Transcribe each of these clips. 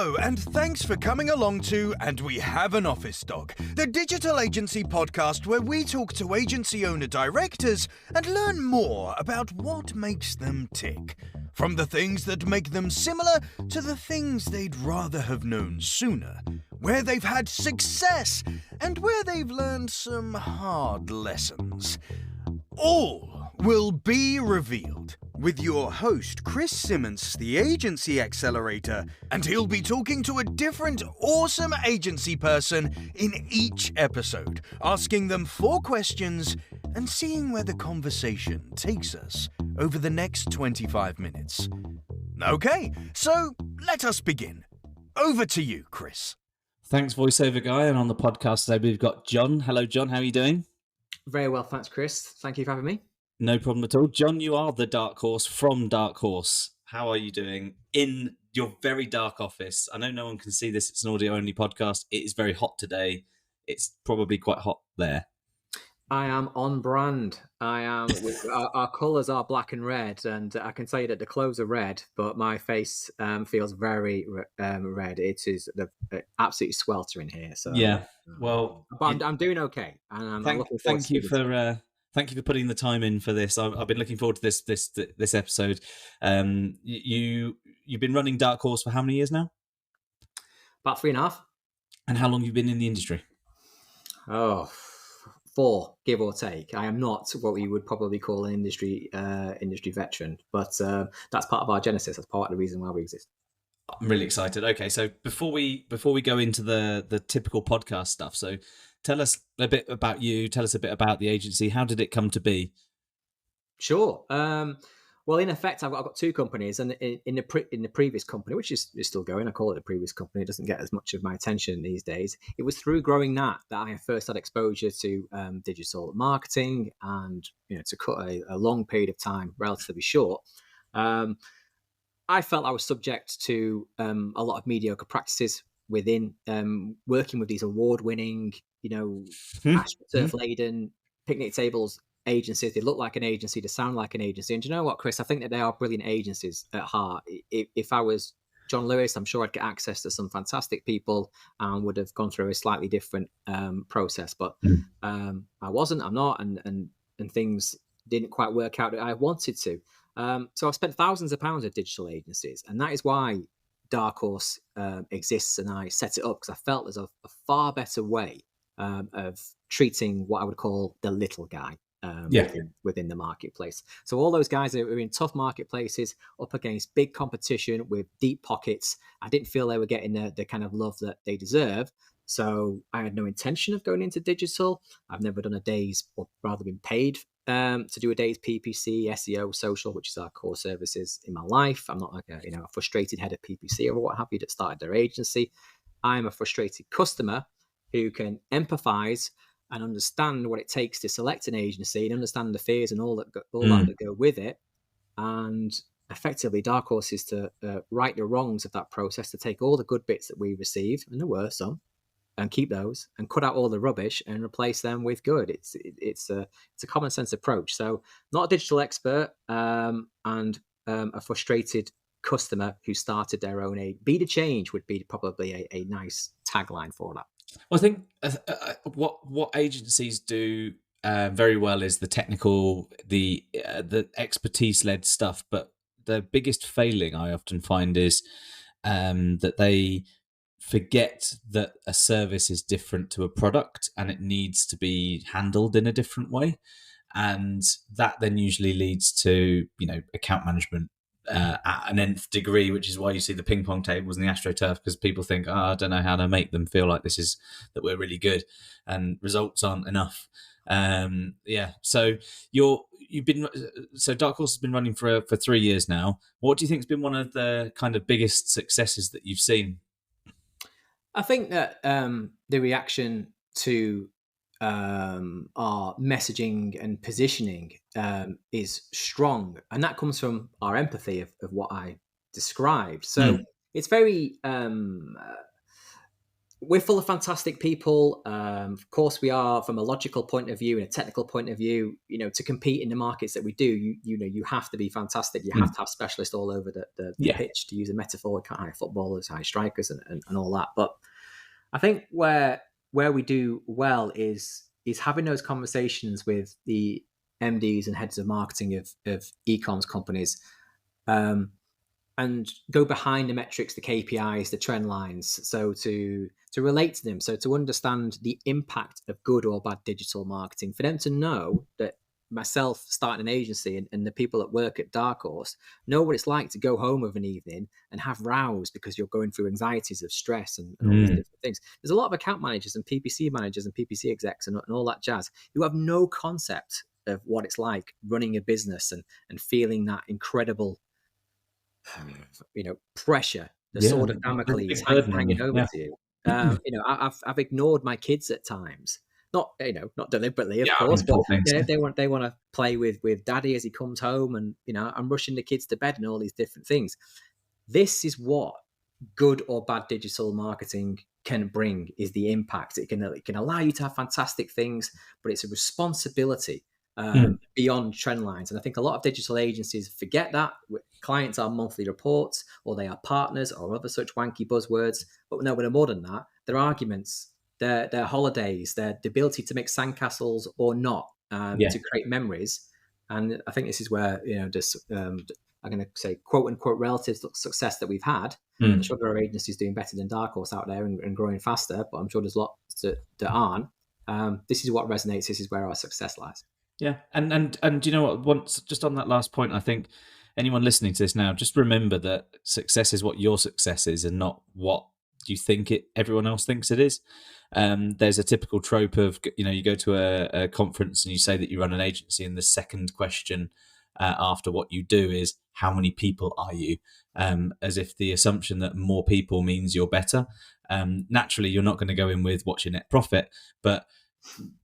Hello, and thanks for coming along to And We Have an Office Dog, the digital agency podcast where we talk to agency owner-directors and learn more about what makes them tick. From the things that make them similar to the things they'd rather have known sooner, where they've had success and where they've learned some hard lessons. All will be revealed with your host, Chris Simmons, the Agency Accelerator, and he'll be talking to a different awesome agency person in each episode, asking them 4 questions and seeing where the conversation takes us over the next 25 minutes. Okay, so let us begin. Over to you, Chris. Thanks, voiceover guy. And on the podcast today, we've got John. Hello, John. How are you doing? Very well, thanks, Chris. Thank you for having me. No problem at all. John, you are the Dark Horse from Dark Horse. How are you doing in your very dark office? I know no one can see this. It's an audio-only podcast. It is very hot today. It's probably quite hot there. I am on brand. I am. Our colours are black and red, and I can tell you that the clothes are red, but my face feels very red. It is absolutely sweltering here. So yeah, well, but I'm doing okay, and I'm looking forward thank you for putting the time in for this. I've been looking forward to this episode. You've been running Dark Horse for how many years now? About 3.5. And how long have you been in the industry? 4, give or take. I am not what we would probably call an industry veteran, but that's part of our genesis. That's part of the reason why we exist. I'm really excited. Okay, so before we go into the typical podcast stuff, so tell us a bit about you. Tell us a bit about the agency. How did it come to be? Sure. Well, in effect, I've got 2 companies, and in the previous company, which is still going, I call it the previous company. It doesn't get as much of my attention these days. It was through growing that I first had exposure to digital marketing, and to cut a long period of time relatively short, I felt I was subject to a lot of mediocre practices within working with these award-winning, astroturf-laden picnic tables agencies. They look like an agency, they sound like an agency. And do you know what, Chris? I think that they are brilliant agencies at heart. If I was John Lewis, I'm sure I'd get access to some fantastic people and would have gone through a slightly different process. But I wasn't, I'm not, and things didn't quite work out that I wanted to. So I've spent thousands of pounds at digital agencies, and that is why Dark Horse exists, and I set it up because I felt there's a far better way of treating what I would call the little guy. Within the marketplace. So all those guys that were in tough marketplaces up against big competition with deep pockets, I didn't feel they were getting the kind of love that they deserve. So I had no intention of going into digital. I've never done a day's, or rather been paid to do a day's PPC, SEO, social, which is our core services in my life. I'm not like a frustrated head of PPC or what have you that started their agency. I'm a frustrated customer who can empathize and understand what it takes to select an agency and understand the fears and all that go with it. And effectively, Dark Horse is to right the wrongs of that process, to take all the good bits that we received, and there were some, and keep those, and cut out all the rubbish and replace them with good. It's a common sense approach. So not a digital expert, and a frustrated customer who started their own. Be the change would be probably a nice tagline for that. Well, I think what agencies do very well is the technical, the expertise-led stuff. But the biggest failing I often find is that they forget that a service is different to a product, and it needs to be handled in a different way. And that then usually leads to account management at an nth degree, which is why you see the ping pong tables and the AstroTurf, because people think, I don't know how to make them feel like that we're really good, and results aren't enough. So Dark Horse has been running for 3 years now. What do you think has been one of the kind of biggest successes that you've seen? I think that the reaction to our messaging and positioning is strong, and that comes from our empathy of what I described. So it's very We're full of fantastic people. Of course, we are from a logical point of view and a technical point of view. To compete in the markets that we do, you have to be fantastic. You have to have specialists all over the pitch, to use a metaphor. High footballers, high strikers, and all that. But I think where we do well is having those conversations with the MDs and heads of marketing of e-commerce companies. And go behind the metrics, the KPIs, the trend lines, so to relate to them, so to understand the impact of good or bad digital marketing, for them to know that myself starting an agency and the people that work at Dark Horse know what it's like to go home of an evening and have rows because you're going through anxieties of stress and all these different things. There's a lot of account managers and PPC managers and PPC execs and all that jazz who have no concept of what it's like running a business and feeling that incredible pressure, the sword of Damocles hanging over to you. I've ignored my kids at times, not deliberately, of course, but they want to play with daddy as he comes home, and I'm rushing the kids to bed and all these different things. This is what good or bad digital marketing can bring, is the impact. It can allow you to have fantastic things, but it's a responsibility beyond trend lines. And I think a lot of digital agencies forget that. Clients are monthly reports, or they are partners, or other such wanky buzzwords. But no, we're more than that. Their arguments, their holidays, the ability to make sandcastles or not, to create memories. And I think this is where I'm going to say quote unquote relative success that we've had. I'm sure there are agencies doing better than Dark Horse out there and growing faster, but I'm sure there's lots that aren't. This is what resonates. This is where our success lies. Yeah, and you know what? Once just on that last point, I think anyone listening to this now, just remember that success is what your success is, and not what you think everyone else thinks it is. There's a typical trope of you go to a conference and you say that you run an agency, and the second question after what you do is how many people are you, as if the assumption that more people means you're better. Naturally, you're not going to go in with what's your net profit, but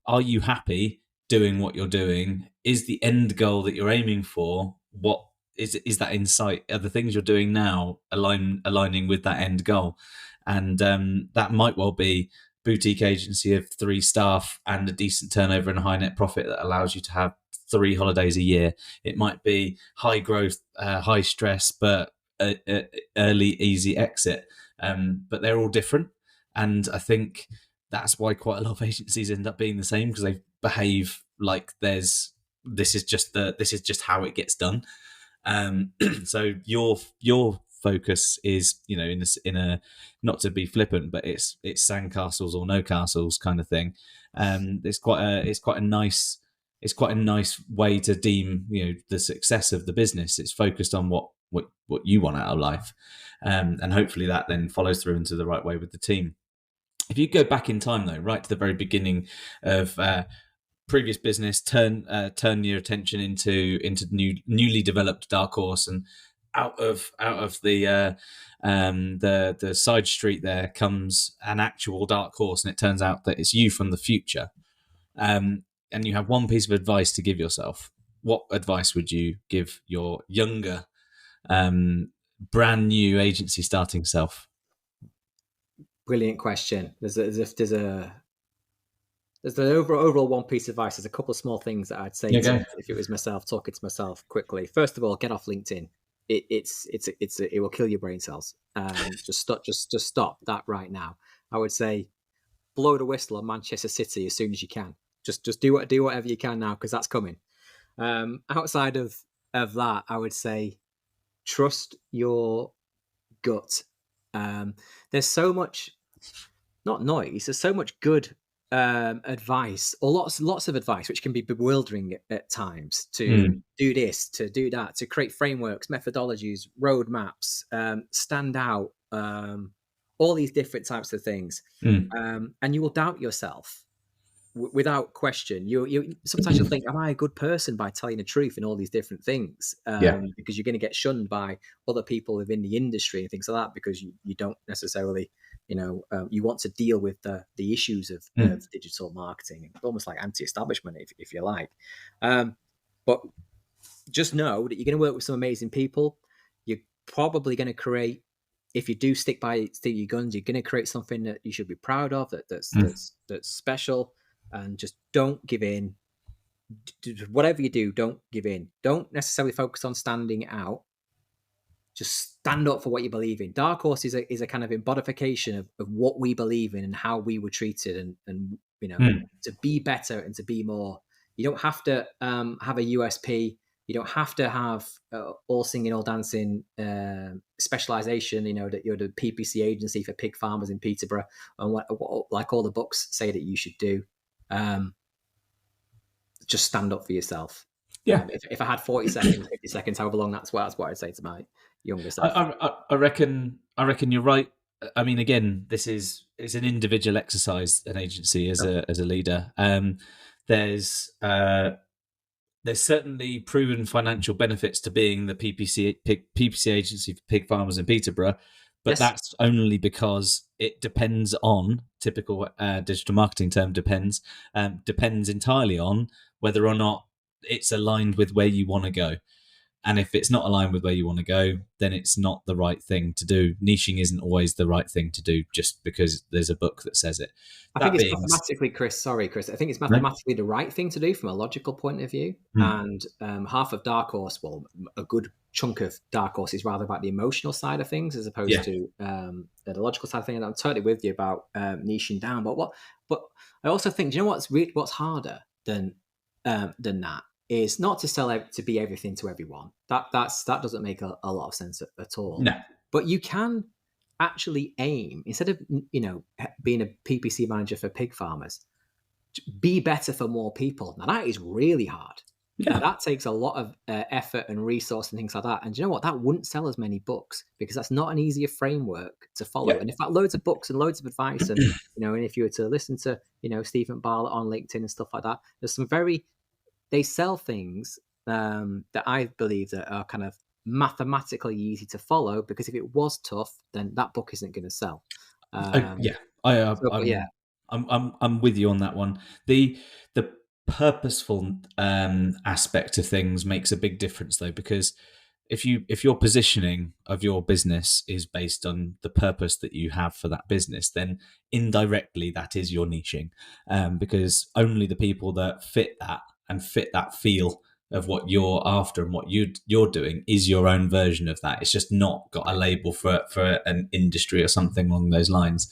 are you happy doing what you're doing? Is the end goal that you're aiming for, what is that insight? Are the things you're doing now aligning with that end goal? And that might well be boutique agency of 3 staff and a decent turnover and a high net profit that allows you to have 3 holidays a year. It might be high growth, high stress, but early easy exit. But they're all different, and I think that's why quite a lot of agencies end up being the same, because they behave like this is just how it gets done. So your focus is in a not to be flippant, but it's sandcastles or no castles kind of thing. It's quite a nice way to deem the success of the business. It's focused on what you want out of life, and hopefully that then follows through into the right way with the team. If you go back in time, though, right to the very beginning of previous business, turn your attention into newly developed Dark Horse, and out of the side street there comes an actual Dark Horse, and it turns out that it's you from the future. And you have one piece of advice to give yourself. What advice would you give your younger, brand new agency starting self? Brilliant question. There's the overall one piece of advice. There's a couple of small things that I'd say if it was myself talking to myself quickly. First of all, get off LinkedIn. It will kill your brain cells. Just stop that right now. I would say blow the whistle on Manchester City as soon as you can. Just do whatever you can now, because that's coming. Outside of that, I would say trust your gut. There's so much, not noise. There's so much good advice, or lots of advice, which can be bewildering at times, to do this, to do that, to create frameworks, methodologies, roadmaps, stand out, all these different types of things. And you will doubt yourself without question. You sometimes you'll think, am I a good person by telling the truth in all these different things? Because you're going to get shunned by other people within the industry and things like that, because you don't necessarily, you want to deal with the issues of digital marketing, almost like anti-establishment, if you like. But just know that you're going to work with some amazing people. You're probably going to create if you do stick your guns, you're going to create something that you should be proud of, that's special, and just don't give in. Whatever you do, don't give in. Don't necessarily focus on standing out. Just stand up for what you believe in. Dark Horse is a kind of embodification of what we believe in and how we were treated, and to be better and to be more. You don't have to have a USP. You don't have to have all singing, all dancing specialization. That you're the PPC agency for pig farmers in Peterborough, and what like all the books say that you should do. Just stand up for yourself. Yeah. If I had 40 seconds, 50 seconds, however long, that's what I'd say to my younger self. I reckon you're right. I mean, again, it's an individual exercise, an agency as a leader. There's certainly proven financial benefits to being the PPC agency for pig farmers in Peterborough, but that's only because it depends on, typical digital marketing term, depends entirely on whether or not it's aligned with where you want to go. And if it's not aligned with where you want to go, then it's not the right thing to do. Niching isn't always the right thing to do just because there's a book that says it. I think it's mathematically, Chris. I think it's mathematically the right thing to do from a logical point of view. And half of Dark Horse, well, a good chunk of Dark Horse is rather about the emotional side of things as opposed to the logical side of things. And I'm totally with you about niching down. But I also think, do you know what's harder than that? Is not to to be everything to everyone. That doesn't make a lot of sense at all. No. But you can actually aim, instead of being a PPC manager for pig farmers, be better for more people. Now that is really hard. Yeah, that takes a lot of effort and resource and things like that. And you know what? That wouldn't sell as many books because that's not an easier framework to follow. Yeah. And in fact, loads of books and loads of advice, and and if you were to listen to Stephen Bartlett on LinkedIn and stuff like that, there's some they sell things that I believe that are kind of mathematically easy to follow, because if it was tough, then that book isn't going to sell. I'm with you on that one. The purposeful aspect of things makes a big difference, though, because if your positioning of your business is based on the purpose that you have for that business, then indirectly that is your niching, because only the people that fit that and fit that feel of what you're after and what you're doing is your own version of that. It's just not got a label for an industry or something along those lines.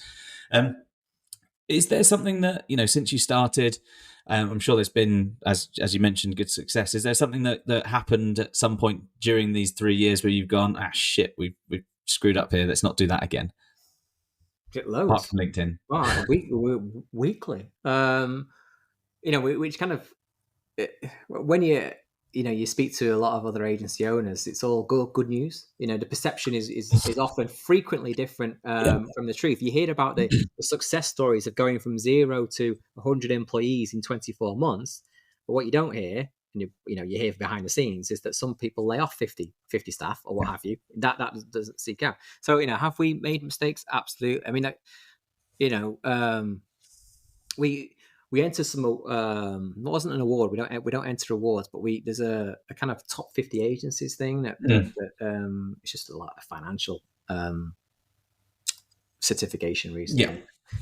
Is there something that, since you started, I'm sure there's been, as you mentioned, good success. Is there something that happened at some point during these 3 years where you've gone, shit, we've screwed up here, let's not do that again? Get loads. Apart from LinkedIn. Wow, weekly. Which kind of, when you speak to a lot of other agency owners, it's all good news. The perception is often frequently different from the truth. You hear about the success stories of going from 0 to 100 employees in 24 months, but what you don't hear, and you hear behind the scenes, is that some people lay off 50 staff or what have you. That doesn't seek out. So have we made mistakes? Absolutely. I mean, we enter some. It wasn't an award. We don't enter awards, but there's a kind of top 50 agencies thing that it's just a lot of financial certification recently. Yeah.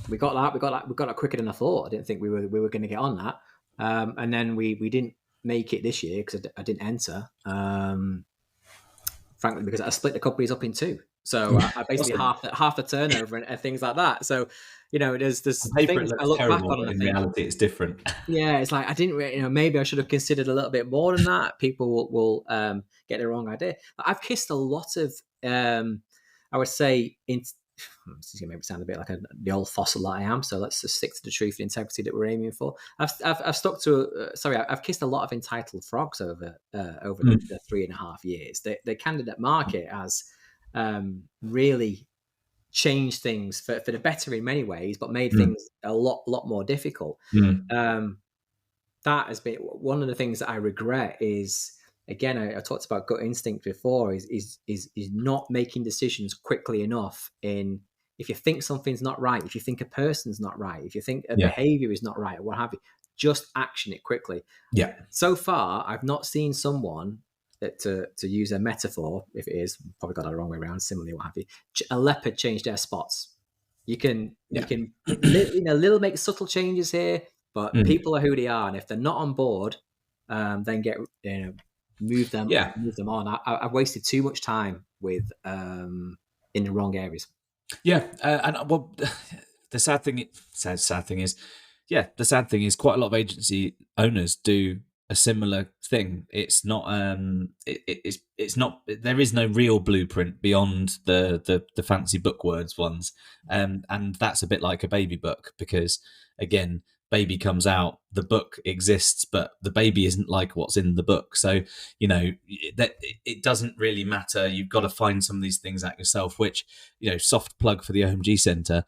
We got that quicker than I thought. I didn't think we were going to get on that, and then we didn't make it this year because I didn't enter. Frankly, because I split the companies up in two, so I basically half the turnover and things like that. So. There's things I look back on, and in reality, it's different. Yeah, it's like I didn't. Maybe I should have considered a little bit more than that. People will get the wrong idea. I've kissed a lot of. I would say, this is going to make me sound a bit like the old fossil that I am. So let's just stick to the truth and integrity that we're aiming for. I've stuck to. I've kissed a lot of entitled frogs over the 3.5 years. The candidate market has really changed things for the better in many ways, but made things a lot more difficult. That has been one of the things that I regret. Is again, I talked about gut instinct before. Is not making decisions quickly enough. If you think something's not right, if you think a person's not right, if you think a behavior is not right, or what have you, just action it quickly. Yeah. So far, I've not seen someone to use a metaphor, if it is, probably got it the wrong way around, similarly, what have you, a leopard change their spots. You can little make subtle changes here, but people are who they are, and if they're not on board, then move them on. I've wasted too much time with in the wrong areas. Yeah, and well, the sad thing is quite a lot of agency owners do a similar thing. It's not it's not, there is no real blueprint beyond the fancy book words ones, and that's a bit like a baby book, because again, baby comes out, the book exists, but the baby isn't like what's in the book. So that it doesn't really matter. You've got to find some of these things out yourself, which, soft plug for the OMG Centre.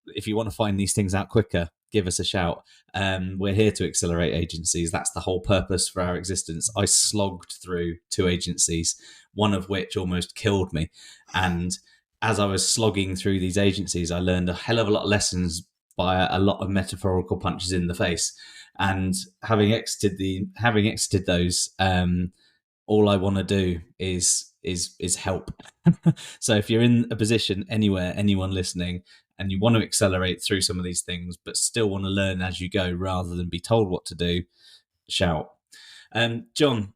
If you want to find these things out quicker, give us a shout. We're here to accelerate agencies. That's the whole purpose for our existence. I slogged through 2 agencies, one of which almost killed me. And as I was slogging through these agencies, I learned a hell of a lot of lessons by a lot of metaphorical punches in the face. And having exited those, all I want to do is help. So if you're in a position anywhere, anyone listening, and you want to accelerate through some of these things, but still want to learn as you go rather than be told what to do, shout. John,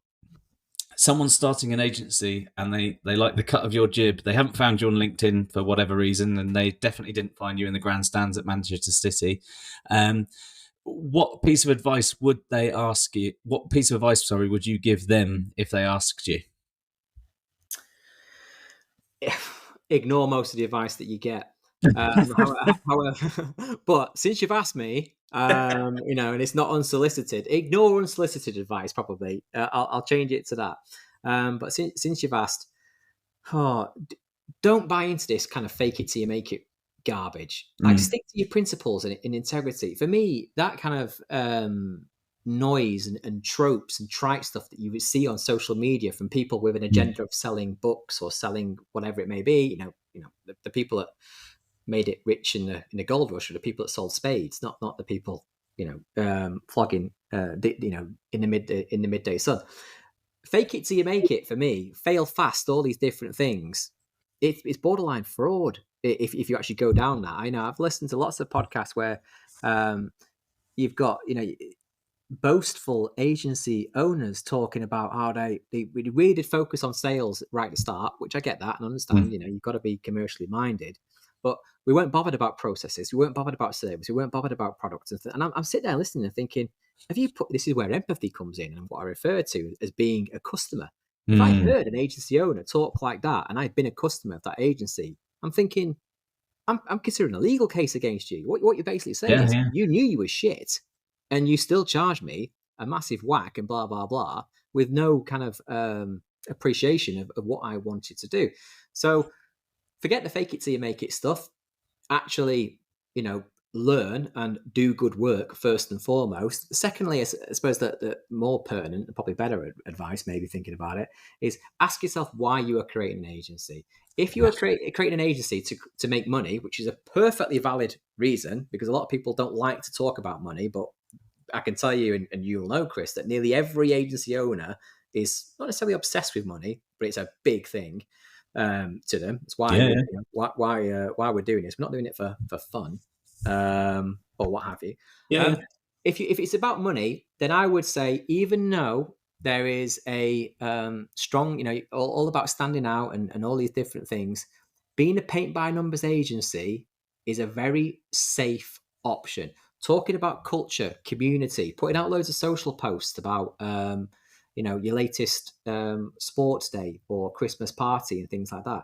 someone's starting an agency and they like the cut of your jib. They haven't found you on LinkedIn for whatever reason, and they definitely didn't find you in the grandstands at Manchester City. What piece of advice would they ask you? What piece of advice, would you give them if they asked you? Ignore most of the advice that you get. However, but since you've asked me, and it's not unsolicited, ignore unsolicited advice. Probably, I'll change it to that. But since you've asked, don't buy into this kind of fake it till you make it garbage. Like, stick to your principles and integrity. For me, that kind of noise and tropes and trite stuff that you would see on social media from people with an agenda of selling books or selling whatever it may be, the people that made it rich in the gold rush are the people that sold spades, not the people flogging in the midday sun. Fake it till you make it, for me, fail fast, all these different things, it's borderline fraud if you actually go down that. I know I've listened to lots of podcasts where you've got boastful agency owners talking about how they really did focus on sales right at the start, which I get that and understand. You've got to be commercially minded, but we weren't bothered about processes, we weren't bothered about service, we weren't bothered about products, and I'm sitting there listening and thinking, this is where empathy comes in, and what I refer to as being a customer. If I heard an agency owner talk like that and I'd been a customer of that agency, I'm thinking, I'm considering a legal case against you. What you're basically saying is, you knew you were shit and you still charged me a massive whack and blah, blah, blah, with no kind of appreciation of what I wanted to do. So forget the fake it till you make it stuff. Actually, learn and do good work first and foremost. Secondly, I suppose that the more pertinent and probably better advice, maybe thinking about it, is ask yourself why you are creating an agency. If you are creating an agency to make money, which is a perfectly valid reason, because a lot of people don't like to talk about money, but I can tell you, and you'll know, Chris, that nearly every agency owner is not necessarily obsessed with money, but it's a big thing to them. It's why why we're doing this. We're not doing it for fun or what have you. If it's about money, then I would say, even though there is a strong, all about standing out and all these different things, being a paint by numbers agency is a very safe option. Talking about culture, community, putting out loads of social posts about your latest sports day or Christmas party and things like that.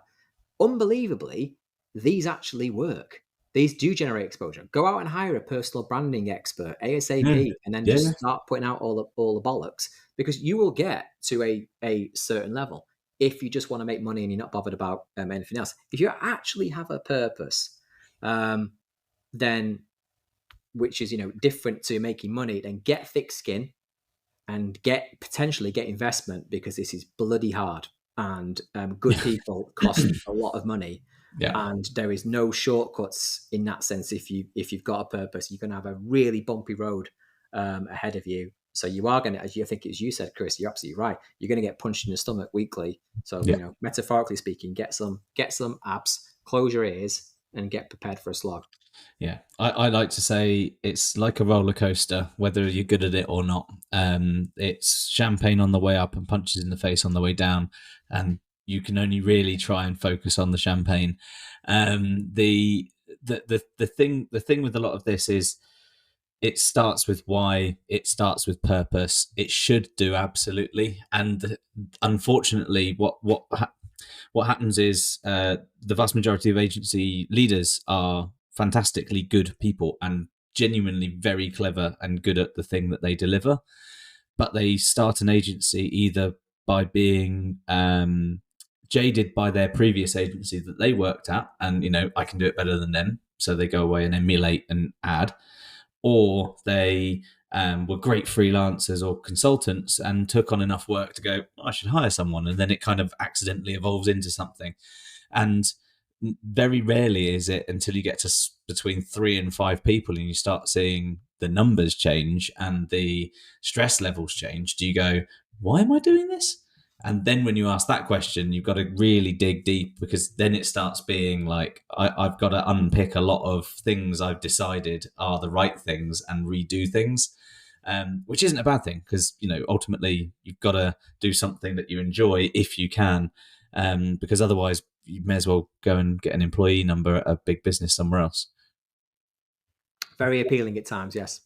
Unbelievably, these actually work. These do generate exposure. Go out and hire a personal branding expert ASAP, and then just start putting out all the bollocks, because you will get to a certain level if you just want to make money and you're not bothered about anything else. If you actually have a purpose, then which is different to making money, then get thick skin and potentially get investment, because this is bloody hard, and good people cost a lot of money. And there is no shortcuts in that sense. If you've got a purpose, you're going to have a really bumpy road ahead of you. So you are going to, as you think as you said, Chris, you're absolutely right. You're going to get punched in the stomach weekly. So, metaphorically speaking, get some abs, close your ears, and get prepared for a slog. Yeah, I like to say it's like a roller coaster, whether you're good at it or not. It's champagne on the way up and punches in the face on the way down, and you can only really try and focus on the champagne. The thing with a lot of this is it starts with why, it starts with purpose. It should do, absolutely, and unfortunately, what happens is the vast majority of agency leaders are fantastically good people and genuinely very clever and good at the thing that they deliver, but they start an agency either by being jaded by their previous agency that they worked at, and I can do it better than them, so they go away and emulate and add, or they were great freelancers or consultants and took on enough work to go, I should hire someone, and then it kind of accidentally evolves into something. And very rarely is it until you get to between 3 and 5 people and you start seeing the numbers change and the stress levels change, do you go, why am I doing this? And then when you ask that question, you've got to really dig deep, because then it starts being like, I've got to unpick a lot of things I've decided are the right things and redo things, which isn't a bad thing, because ultimately you've got to do something that you enjoy if you can, because otherwise you may as well go and get an employee number at a big business somewhere else. Very appealing at times, yes.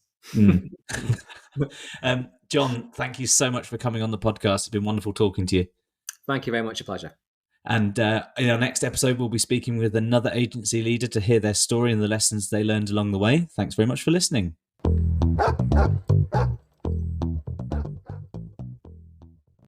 John, thank you so much for coming on the podcast. It's been wonderful talking to you. Thank you very much. A pleasure. And in our next episode, we'll be speaking with another agency leader to hear their story and the lessons they learned along the way. Thanks very much for listening.